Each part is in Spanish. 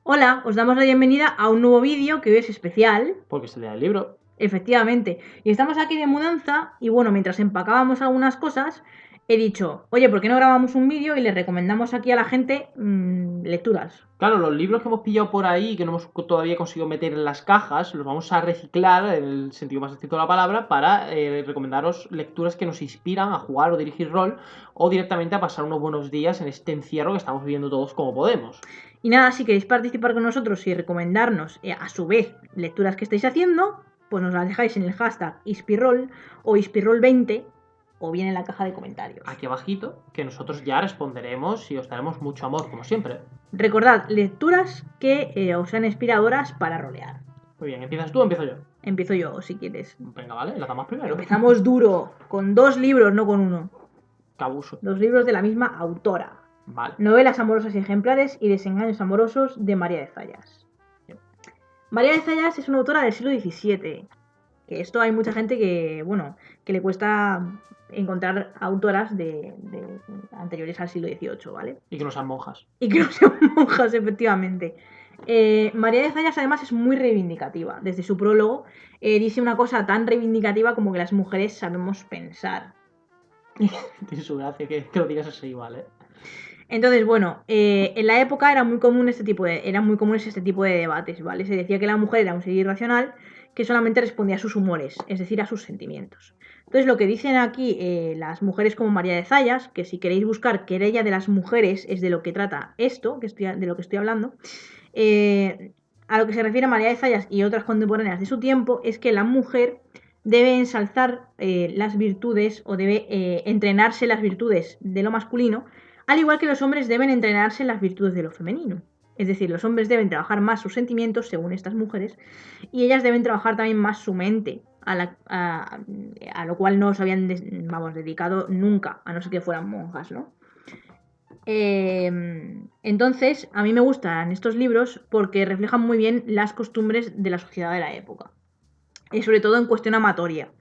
Hola, os damos la bienvenida a un nuevo vídeo que hoy es especial. Porque se lea el libro. Efectivamente. Y estamos aquí de mudanza y bueno, mientras empacábamos algunas cosas, he dicho, oye, ¿por qué no grabamos un vídeo y le recomendamos aquí a la gente lecturas? Claro, los libros que hemos pillado por ahí y que no hemos todavía conseguido meter en las cajas, los vamos a reciclar, en el sentido más estricto de la palabra, para recomendaros lecturas que nos inspiran a jugar o dirigir rol, o directamente a pasar unos buenos días en este encierro que estamos viviendo todos como podemos. Y nada, si queréis participar con nosotros y recomendarnos a su vez lecturas que estáis haciendo, pues nos las dejáis en el hashtag Ispirroll o Ispirroll20 o bien en la caja de comentarios. Aquí abajito, que nosotros ya responderemos y os daremos mucho amor, como siempre. Recordad, lecturas que os sean inspiradoras para rolear. Muy bien, ¿empiezas tú o empiezo yo? Empiezo yo, si quieres. Venga, vale, la damos primero. Empezamos duro, con 2 libros, no con uno. Qué abuso. 2 libros de la misma autora. Vale. Novelas amorosas y ejemplares y desengaños amorosos de María de Zayas. María de Zayas es una autora del siglo XVII. Que esto hay mucha gente que, bueno, que le cuesta encontrar autoras de anteriores al siglo XVIII, ¿vale? Y que no sean monjas. Y que no sean monjas, efectivamente. María de Zayas además es muy reivindicativa. Desde su prólogo dice una cosa tan reivindicativa como que las mujeres sabemos pensar. Tiene su gracia que lo digas así, ¿vale? Entonces, bueno, en la época eran muy comunes este tipo de debates, ¿vale? Se decía que la mujer era un ser irracional que solamente respondía a sus humores, es decir, a sus sentimientos. Entonces, lo que dicen aquí las mujeres como María de Zayas, que si queréis buscar querella de las mujeres es de lo que trata esto, de lo que estoy hablando, a lo que se refiere a María de Zayas y otras contemporáneas de su tiempo, es que la mujer debe ensalzar las virtudes o debe entrenarse las virtudes de lo masculino, al igual que los hombres deben entrenarse en las virtudes de lo femenino. Es decir, los hombres deben trabajar más sus sentimientos, según estas mujeres, y ellas deben trabajar también más su mente, a lo cual no se habían dedicado nunca, a no ser que fueran monjas, ¿no? Entonces, a mí me gustan estos libros porque reflejan muy bien las costumbres de la sociedad de la época. Y sobre todo en cuestión amatoria,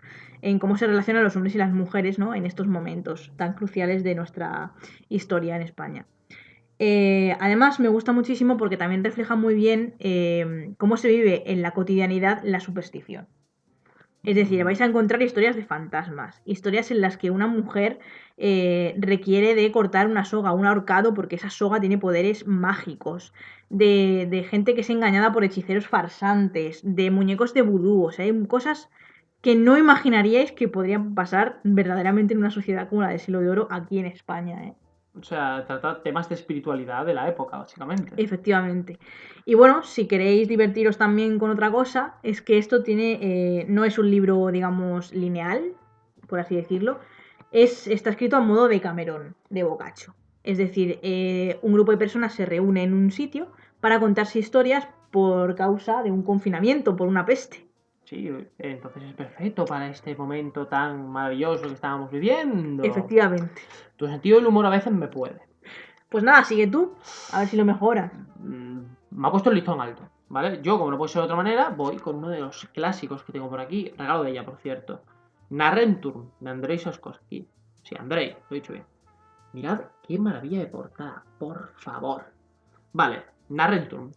en cómo se relacionan los hombres y las mujeres, ¿no? En estos momentos tan cruciales de nuestra historia en España. Además, me gusta muchísimo porque también refleja muy bien cómo se vive en la cotidianidad la superstición. Es decir, vais a encontrar historias de fantasmas, historias en las que una mujer requiere de cortar una soga, un ahorcado, porque esa soga tiene poderes mágicos, de gente que es engañada por hechiceros farsantes, de muñecos de vudú, o sea, hay cosas que no imaginaríais que podrían pasar verdaderamente en una sociedad como la del siglo de oro aquí en España, ¿eh? O sea, trata temas de espiritualidad de la época, básicamente. Efectivamente. Y bueno, si queréis divertiros también con otra cosa, es que esto no es un libro, digamos, lineal, por así decirlo. Está escrito a modo de Camerón, de Boccaccio. Es decir, un grupo de personas se reúne en un sitio para contarse historias por causa de un confinamiento, por una peste. Sí, entonces es perfecto para este momento tan maravilloso que estábamos viviendo. Efectivamente. Tu sentido del humor a veces me puede. Pues nada, sigue tú, a ver si lo mejoras. Me ha puesto el listón alto, ¿vale? Yo, como no puede ser de otra manera, voy con uno de los clásicos que tengo por aquí. Regalo de ella, por cierto. Narrenturm, de Andrei Soskovsky. Sí, Andrei, lo he dicho bien. Mirad qué maravilla de portada, por favor. Vale, Narrenturm.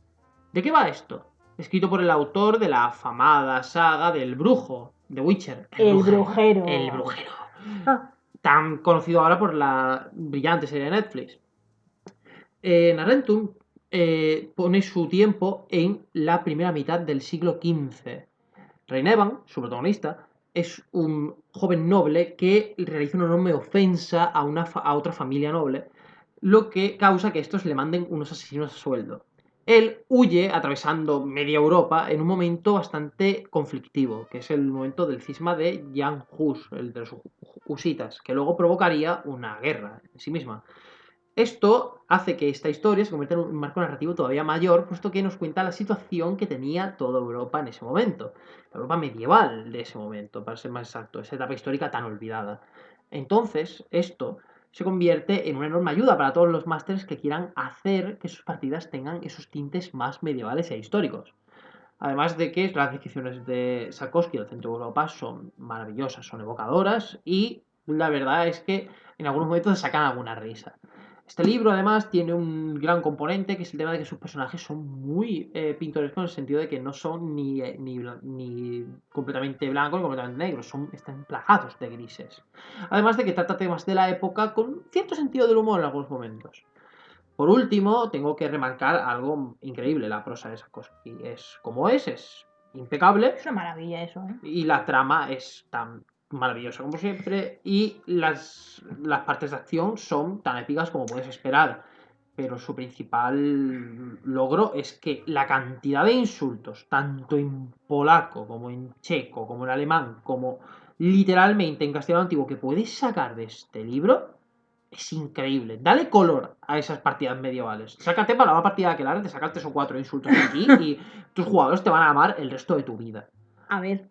¿De qué va esto? Escrito por el autor de la afamada saga del brujo, The Witcher. El brujero. El brujero. Ah, Tan conocido ahora por la brillante serie de Netflix. Narrentum pone su tiempo en la primera mitad del siglo XV. Reinevan, su protagonista, es un joven noble que realiza una enorme ofensa a otra familia noble, lo que causa que estos le manden unos asesinos a sueldo. Él huye atravesando media Europa en un momento bastante conflictivo, que es el momento del cisma de Jan Hus, el de los husitas, que luego provocaría una guerra en sí misma. Esto hace que esta historia se convierta en un marco narrativo todavía mayor, puesto que nos cuenta la situación que tenía toda Europa en ese momento. La Europa medieval de ese momento, para ser más exacto, esa etapa histórica tan olvidada. Entonces, esto se convierte en una enorme ayuda para todos los másters que quieran hacer que sus partidas tengan esos tintes más medievales e históricos. Además de que las descripciones de Sarkovsky del centro de Europa son maravillosas, son evocadoras y la verdad es que en algunos momentos se sacan alguna risa. Este libro, además, tiene un gran componente, que es el tema de que sus personajes son muy pintorescos, en el sentido de que no son ni completamente blancos ni completamente negros, están plagados de grises. Además de que trata temas de la época con cierto sentido del humor en algunos momentos. Por último, tengo que remarcar algo increíble: la prosa de Sapkowski es como es impecable, Es una maravilla eso, ¿eh? y la trama es tan maravillosa como siempre, y las partes de acción son tan épicas como puedes esperar. Pero su principal logro es que la cantidad de insultos, tanto en polaco como en checo, como en alemán, como literalmente en castellano antiguo, que puedes sacar de este libro, es increíble. Dale color a esas partidas medievales. Sácate para la partida que la te sacas 3 o 4 insultos aquí y tus jugadores te van a amar el resto de tu vida. A ver,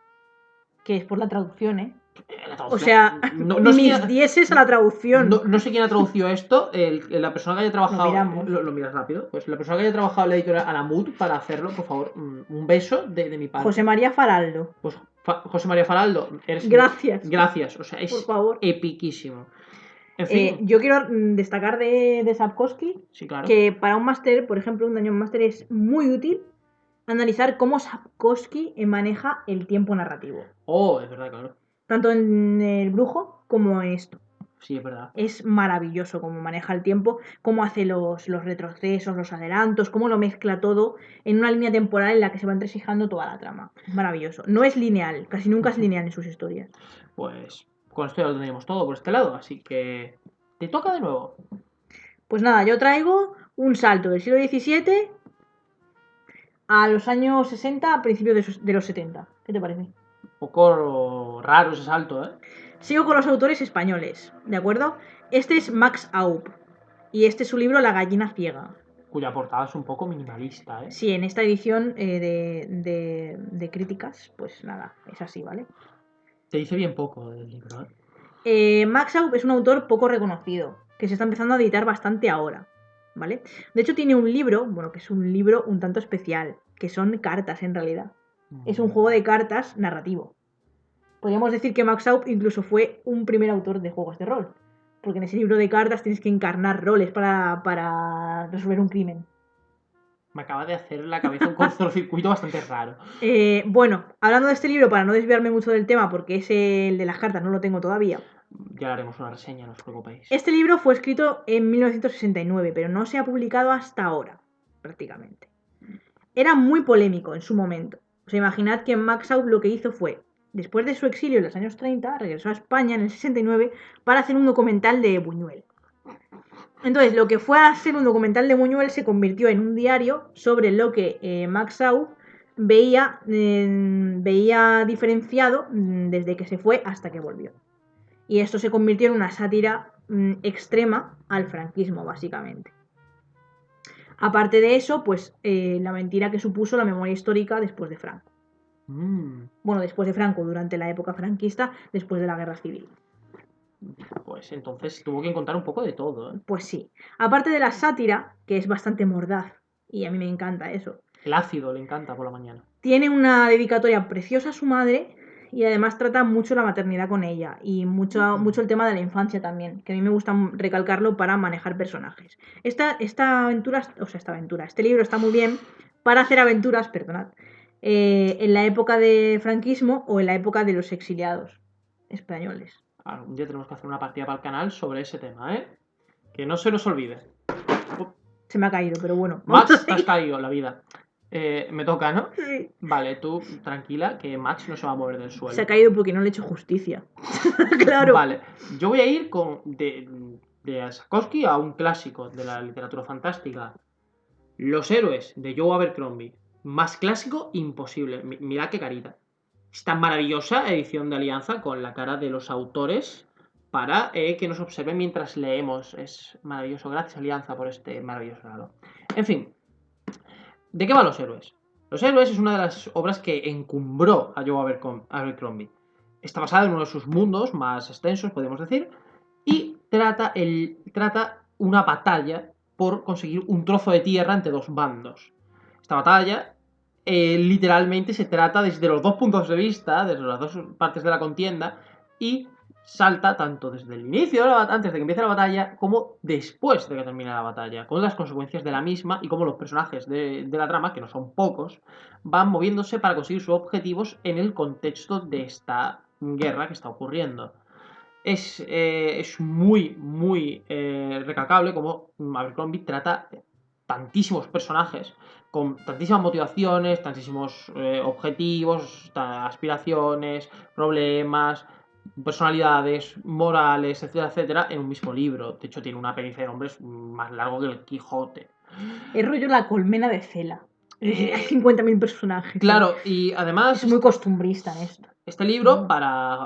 que es por la traducción, ¿eh? La O traducción. sea, No sé mis quién, dieces a la traducción. no sé quién ha traducido esto. La persona que haya Lo trabajado. miramos. Lo miras rápido. Pues la persona que haya trabajado en la editorial Alamut para hacerlo, por favor, un beso de mi parte. José María Faraldo. Pues José María Faraldo, eres. Gracias. Gracias. O sea, Por es favor. epiquísimo. En fin. Yo quiero destacar de Sapkowski Sí, claro. que para un máster, por ejemplo, un Dungeon Master, es muy útil analizar cómo Sapkowski maneja el tiempo narrativo. Oh, es verdad, claro. Tanto en El Brujo como en esto. Sí, es verdad. Es maravilloso cómo maneja el tiempo, cómo hace los retrocesos, los adelantos, cómo lo mezcla todo en una línea temporal en la que se va entresijando toda la trama. Es maravilloso. No es lineal, casi nunca es lineal en sus historias. Pues con esto ya lo tendríamos todo por este lado, así que te toca de nuevo. Pues nada, yo traigo un salto del siglo XVII a los años 60, a principios de los 70. ¿Qué te parece? Un poco raro ese salto, ¿eh? Sigo con los autores españoles, ¿de acuerdo? Este es Max Aup y este es su libro La gallina ciega. Cuya portada es un poco minimalista, ¿eh? Sí, en esta edición de críticas, pues nada, es así, ¿vale? Te dice bien poco del libro, ¿eh? Max Aup es un autor poco reconocido, que se está empezando a editar bastante ahora, ¿vale? De hecho tiene un libro, bueno, que es un libro un tanto especial, que son cartas en realidad. Es un juego de cartas narrativo. Podríamos decir que Max Aup incluso fue un primer autor de juegos de rol, porque en ese libro de cartas tienes que encarnar roles para resolver un crimen. Me acaba de hacer en la cabeza un cortocircuito bastante raro. Bueno, hablando de este libro, para no desviarme mucho del tema, porque ese, el de las cartas, no lo tengo todavía. Ya haremos una reseña, no os preocupéis. Este libro fue escrito en 1969, pero no se ha publicado hasta ahora, prácticamente. Era muy polémico en su momento. O sea, imaginad que Max Aup lo que hizo fue, después de su exilio en los años 30, regresó a España en el 69 para hacer un documental de Buñuel. Entonces, lo que fue a hacer un documental de Buñuel se convirtió en un diario sobre lo que Max Aup veía diferenciado desde que se fue hasta que volvió. Y esto se convirtió en una sátira extrema al franquismo, básicamente. Aparte de eso, pues la mentira que supuso la memoria histórica después de Franco. Bueno, después de Franco, durante la época franquista, después de la guerra civil. Pues entonces tuvo que contar un poco de todo, ¿eh? Pues sí. Aparte de la sátira, que es bastante mordaz, y a mí me encanta eso. El ácido le encanta por la mañana. Tiene una dedicatoria preciosa a su madre y además trata mucho la maternidad con ella y mucho el tema de la infancia también, que a mí me gusta recalcarlo para manejar personajes. Este libro está muy bien para hacer aventuras, perdonad, en la época de franquismo o en la época de los exiliados españoles. Algún día tenemos que hacer una partida para el canal sobre ese tema, ¿eh? Que no se nos olvide. Se me ha caído, pero bueno. Max, te has caído la vida. Me toca, ¿no? Sí. Vale, tú tranquila, que Max no se va a mover del suelo. Se ha caído porque no le he hecho justicia. Claro. Vale, yo voy a ir de Sapkowski a un clásico de la literatura fantástica. Los héroes de Joe Abercrombie. Más clásico, imposible. Mirad qué carita. Esta maravillosa edición de Alianza con la cara de los autores para que nos observen mientras leemos. Es maravilloso. Gracias, Alianza, por este maravilloso regalo. En fin, ¿de qué van Los héroes? Los héroes es una de las obras que encumbró a Joe Abercrombie. Está basada en uno de sus mundos más extensos, podemos decir, y trata una batalla por conseguir un trozo de tierra entre dos bandos. Esta batalla literalmente se trata desde los dos puntos de vista, desde las dos partes de la contienda, y salta tanto desde el inicio de antes de que empiece la batalla, como después de que termine la batalla, con las consecuencias de la misma y cómo los personajes de la trama, que no son pocos, van moviéndose para conseguir sus objetivos en el contexto de esta guerra que está ocurriendo. Es muy, muy recalcable como Abercrombie trata tantísimos personajes con tantísimas motivaciones, tantísimos objetivos, aspiraciones, problemas, personalidades, morales, etcétera, etcétera, en un mismo libro. De hecho, tiene una pericia de nombres más largo que el Quijote. Es rollo la colmena de Cela. Hay Eh, 50.000 personajes. claro, y además Es muy costumbrista en esto. este libro, para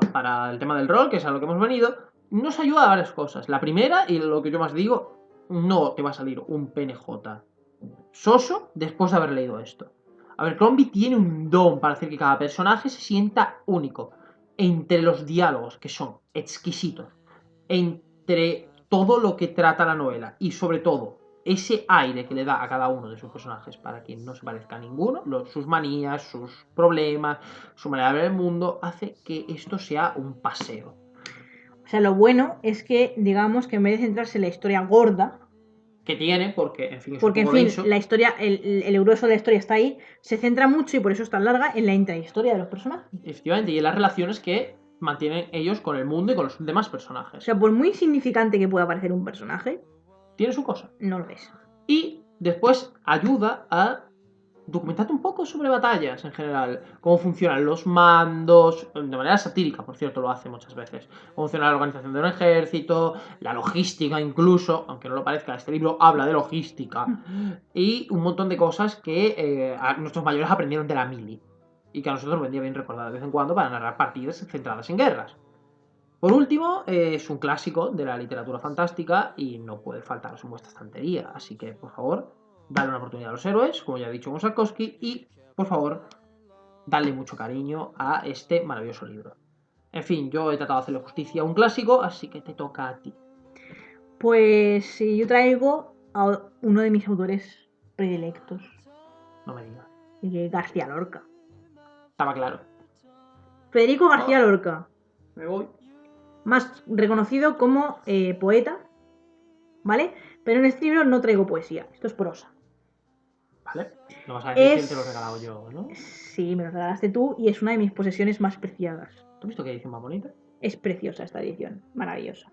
el tema del rol, que es a lo que hemos venido, nos ayuda a varias cosas. La primera, y lo que yo más digo, no te va a salir un PNJ soso después de haber leído esto. Abercrombie tiene un don para hacer que cada personaje se sienta único. Entre los diálogos, que son exquisitos, entre todo lo que trata la novela y sobre todo ese aire que le da a cada uno de sus personajes para que no se parezca a ninguno, sus manías, sus problemas, su manera de ver el mundo, hace que esto sea un paseo. O sea, lo bueno es que, digamos, que en vez de centrarse en la historia gorda, Que tiene, porque en fin es porque un en poco fin, denso. la historia, el grueso de la historia está ahí, se centra mucho y por eso es tan larga en la intrahistoria de los personajes. Efectivamente, y en las relaciones que mantienen ellos con el mundo y con los demás personajes. O sea, por muy insignificante que pueda parecer un personaje, Tiene su cosa. no lo es. Y después ayuda a documentarte un poco sobre batallas en general, cómo funcionan los mandos, de manera satírica, por cierto, lo hace muchas veces, cómo funciona la organización de un ejército, la logística incluso, aunque no lo parezca, este libro habla de logística, y un montón de cosas que nuestros mayores aprendieron de la mili, y que a nosotros nos vendría bien recordar de vez en cuando para narrar partidas centradas en guerras. Por último, es un clásico de la literatura fantástica y no puede faltaros en vuestra estantería, así que, por favor, dale una oportunidad a los héroes, como ya ha dicho Mosakowski, y, por favor, dale mucho cariño a este maravilloso libro. En fin, yo he tratado de hacerle justicia a un clásico, así que te toca a ti. Pues yo traigo a uno de mis autores predilectos, No me digas. García Lorca. Estaba claro. Federico García Lorca, Me voy. más reconocido como poeta, ¿vale? Pero en este libro no traigo poesía, esto es prosa. Vale. No vas a decir Es... quién te lo he regalado yo, ¿no? Sí, me lo regalaste tú y es una de mis posesiones más preciadas. ¿Tú has visto qué edición más bonita? Es preciosa esta edición, maravillosa.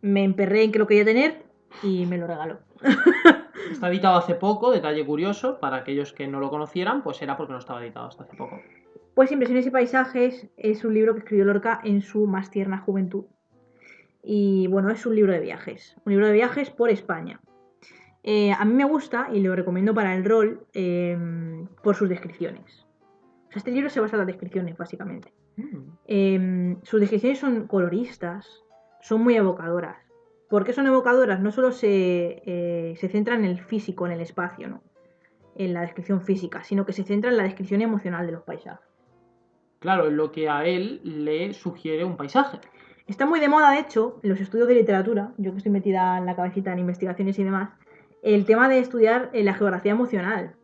Me emperré en que lo quería tener y me lo regaló. Está editado hace poco, detalle curioso, para aquellos que no lo conocieran, pues era porque no estaba editado hasta hace poco. Pues Impresiones y Paisajes es un libro que escribió Lorca en su más tierna juventud. Y bueno, es un libro de viajes por España. A mí me gusta y lo recomiendo para el rol por sus descripciones. O sea, este libro se basa en las descripciones, básicamente. Sus descripciones son coloristas, son muy evocadoras. ¿Por qué son evocadoras? No solo se centran en el físico, en el espacio, ¿no? En la descripción física, sino que se centra en la descripción emocional de los paisajes. Claro, en lo que a él le sugiere un paisaje. Está muy de moda, de hecho, en los estudios de literatura, yo que estoy metida en la cabecita en investigaciones y demás, el tema de estudiar la geografía emocional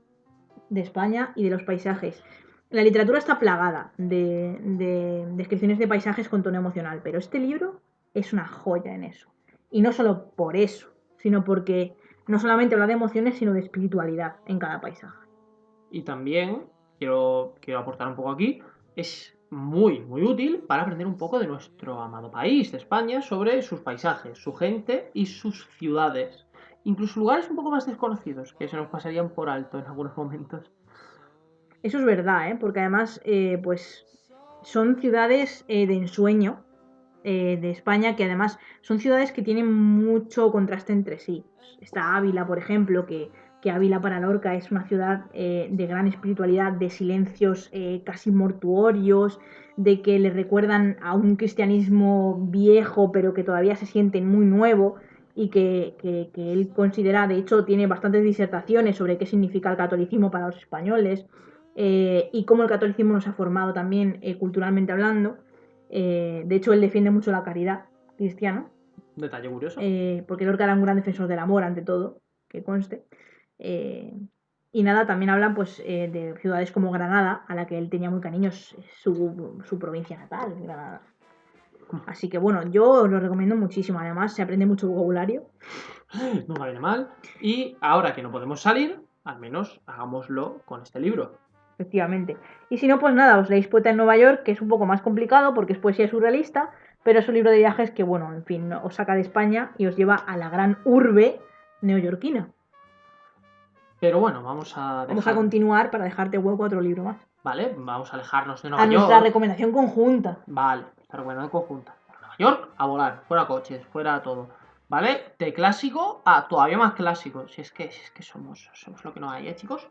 de España y de los paisajes. La literatura está plagada de descripciones de paisajes con tono emocional, pero este libro es una joya en eso. Y no solo por eso, sino porque no solamente habla de emociones, sino de espiritualidad en cada paisaje. Y también, quiero aportar un poco aquí, es muy, muy útil para aprender un poco de nuestro amado país, de España, sobre sus paisajes, su gente y sus ciudades. Incluso lugares un poco más desconocidos, que se nos pasarían por alto en algunos momentos. Eso es verdad, ¿eh? Porque además, pues son ciudades de ensueño de España que además son ciudades que tienen mucho contraste entre sí. Está Ávila, por ejemplo, que Ávila para Lorca es una ciudad de gran espiritualidad, de silencios casi mortuorios, de que le recuerdan a un cristianismo viejo, pero que todavía se siente muy nuevo y que él considera, de hecho, tiene bastantes disertaciones sobre qué significa el catolicismo para los españoles y cómo el catolicismo nos ha formado también culturalmente hablando. De hecho, él defiende mucho la caridad cristiana, Detalle curioso. porque Lorca era un gran defensor del amor ante todo, que conste. Y nada, también hablan pues de ciudades como Granada, a la que él tenía muy cariño, su provincia natal, Granada. Así que bueno, yo os lo recomiendo muchísimo. Además, se aprende mucho vocabulario. Nunca viene mal. Y ahora que no podemos salir, al menos hagámoslo con este libro. Efectivamente. Y si no, pues nada, os leéis Poeta en Nueva York, que es un poco más complicado porque es poesía surrealista, pero es un libro de viajes que, bueno, en fin, os saca de España y os lleva a la gran urbe neoyorquina. Pero bueno, vamos a Vamos a continuar para dejarte hueco a otro libro más. Vale, vamos a alejarnos de A Nueva nuestra York. recomendación conjunta. Vale, nuestra recomendación conjunta. Nueva York, a volar, fuera coches, fuera todo. ¿Vale? De clásico a todavía más clásico. Si es que somos lo que no hay, chicos.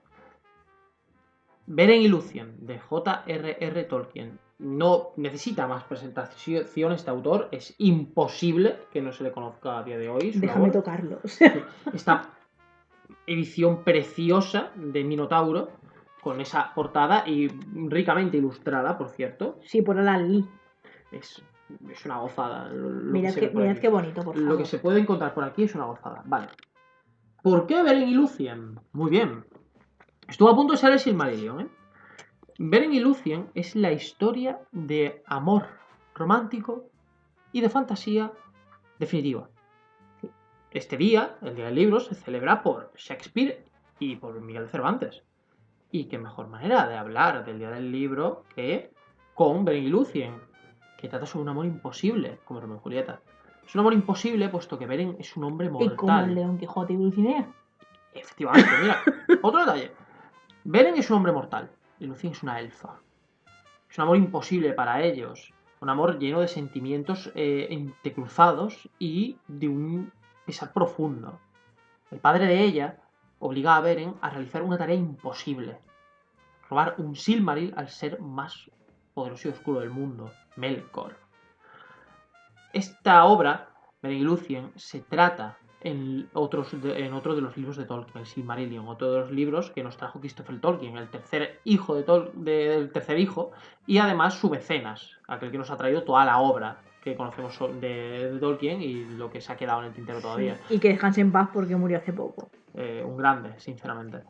Beren y Lucien, de J.R.R. Tolkien. No necesita más presentación este autor. Es imposible que no se le conozca a día de hoy. Déjame tocarlo. Esta edición preciosa de Minotauro, con esa portada y ricamente ilustrada, por cierto. Sí, por Alan Lee. Es una gozada. Mirad qué bonito, por favor. Lo que se puede encontrar por aquí es una gozada. Vale. ¿Por qué Beren y Lucien? Muy bien. Estuvo a punto de ser el Silmarillion, ¿eh? Beren y Lucien es la historia de amor romántico y de fantasía definitiva. Este día, el Día del Libro, se celebra por Shakespeare y por Miguel Cervantes. Y qué mejor manera de hablar del Día del Libro que con Beren y Lucien, que trata sobre un amor imposible, como Romeo y Julieta. Es un amor imposible puesto que Beren es un hombre mortal. Y como el de Don Quijote y Dulcinea. Efectivamente, mira, otro detalle. Beren es un hombre mortal y Lucien es una elfa. Es un amor imposible para ellos. Un amor lleno de sentimientos entrecruzados y de un pesar profundo. El padre de ella obliga a Beren a realizar una tarea imposible. Robar un Silmaril al ser más poderoso y oscuro del mundo, Melkor. Esta obra, Beren y Lucien, se trata en otro de los libros de Tolkien, el Silmarillion, otro de los libros que nos trajo Christopher Tolkien, el tercer hijo del tercer hijo, y además su mecenas, aquel que nos ha traído toda la obra que conocemos de Tolkien y lo que se ha quedado en el tintero todavía. Sí, y que descanse en paz porque murió hace poco. Un grande, sinceramente.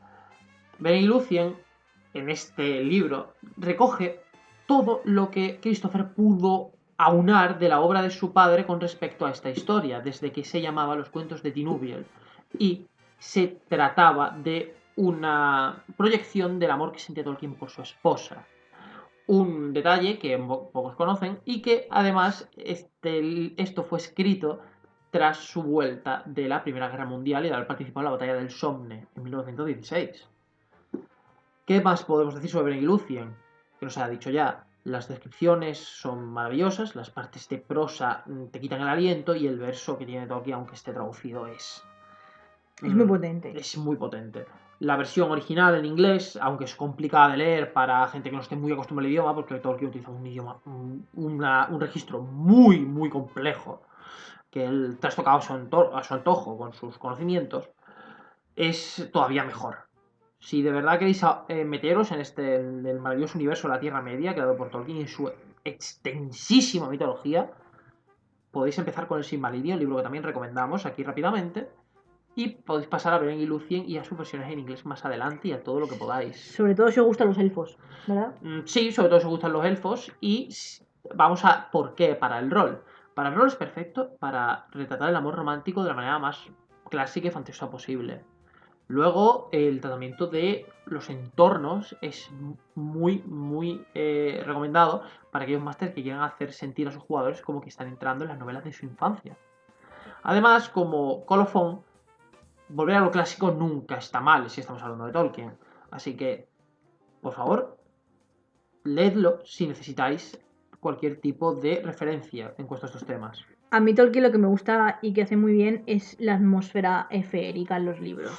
Beren y Lucien, en este libro, recoge todo lo que Christopher pudo aunar de la obra de su padre con respecto a esta historia, desde que se llamaba Los cuentos de Tinubiel, y se trataba de una proyección del amor que sentía Tolkien por su esposa. Un detalle que pocos conocen y que además esto fue escrito tras su vuelta de la Primera Guerra Mundial y de haber participado en la batalla del Somme en 1916. ¿Qué más podemos decir sobre Beren y Lucien? Que nos ha dicho ya. Las descripciones son maravillosas, las partes de prosa te quitan el aliento y el verso que tiene Tolkien, aunque esté traducido, es muy potente. Es muy potente. La versión original en inglés, aunque es complicada de leer para gente que no esté muy acostumbrada al idioma, porque Tolkien utiliza un idioma, un registro muy, muy complejo, que él trastocaba a su antojo con sus conocimientos, es todavía mejor. Si de verdad queréis meteros en el maravilloso universo de la Tierra Media, creado por Tolkien y su extensísima mitología, podéis empezar con el Silmarillion, el libro que también recomendamos aquí rápidamente, y podéis pasar a Beren y Lucien y a sus versiones en inglés más adelante y a todo lo que podáis. Sobre todo si os gustan los elfos, ¿verdad? Sí, sobre todo si os gustan los elfos. Y vamos a por qué para el rol. Para el rol es perfecto para retratar el amor romántico de la manera más clásica y fantasiosa posible. Luego, el tratamiento de los entornos es muy, muy recomendado para aquellos másters que quieran hacer sentir a sus jugadores como que están entrando en las novelas de su infancia. Además, como colofón, volver a lo clásico nunca está mal si estamos hablando de Tolkien. Así que, por favor, leedlo si necesitáis cualquier tipo de referencia en cuanto a estos temas. A mí Tolkien lo que me gusta y que hace muy bien es la atmósfera feérica en los libros.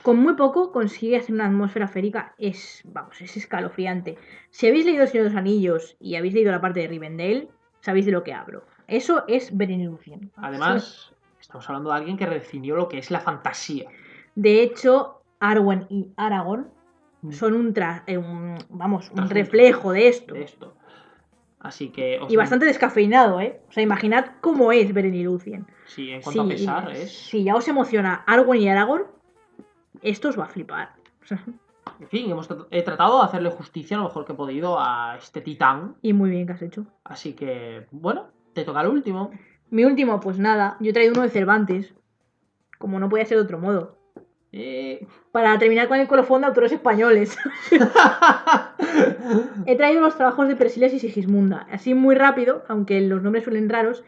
Con muy poco consigue hacer una atmósfera férica, es escalofriante. Si habéis leído El Señor de los Anillos y habéis leído la parte de Rivendell, sabéis de lo que hablo. Eso es Beren y Lucien. Además, estamos hablando de alguien que redefinió lo que es la fantasía. De hecho, Arwen y Aragorn son un reflejo de esto. Así que y bastante descafeinado, ¿eh? O sea, imaginad cómo es Beren y Lucien. Sí, en cuanto a pesar es... Si ya os emociona Arwen y Aragorn, esto os va a flipar. En fin, he tratado de hacerle justicia lo mejor que he podido a este titán. Y muy bien que has hecho. Así que, bueno, te toca el último. Mi último, pues nada, yo he traído uno de Cervantes, como no podía ser de otro modo. Para terminar con el colofón de autores españoles. He traído los trabajos de Persiles y Sigismunda, así muy rápido, aunque los nombres suelen raros.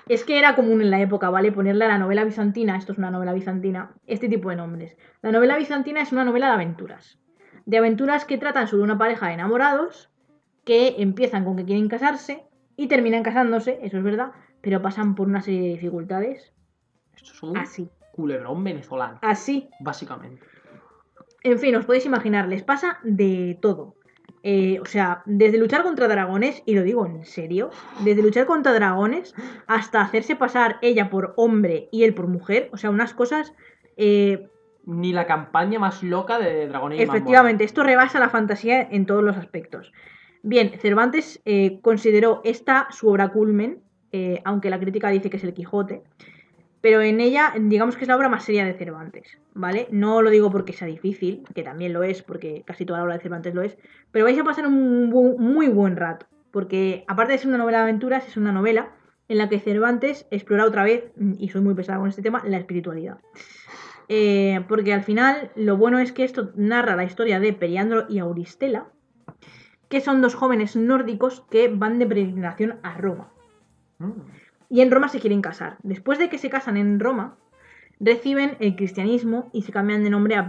Es que era común en la época, ¿vale? Ponerle a la novela bizantina, esto es una novela bizantina, este tipo de nombres. La novela bizantina es una novela de aventuras. De aventuras que tratan sobre una pareja de enamorados que empiezan con que quieren casarse y terminan casándose, eso es verdad, pero pasan por una serie de dificultades. Esto es un Así. culebrón venezolano. Así. Básicamente. En fin, os podéis imaginar, les pasa de todo. O sea, desde luchar contra dragones, y lo digo en serio, desde luchar contra dragones hasta hacerse pasar ella por hombre y él por mujer, o sea, unas cosas... Ni la campaña más loca de Dragones y efectivamente, esto rebasa la fantasía en todos los aspectos. Bien, Cervantes consideró esta su obra culmen, aunque la crítica dice que es el Quijote, pero en ella, digamos que es la obra más seria de Cervantes, ¿vale? No lo digo porque sea difícil, que también lo es, porque casi toda la obra de Cervantes lo es, pero vais a pasar un muy buen rato, porque aparte de ser una novela de aventuras, es una novela en la que Cervantes explora otra vez, y soy muy pesada con este tema, la espiritualidad. Porque al final lo bueno es que esto narra la historia de Periandro y Auristela, que son dos jóvenes nórdicos que van de peregrinación a Roma. Y en Roma se quieren casar. Después de que se casan en Roma, reciben el cristianismo y se cambian de nombre a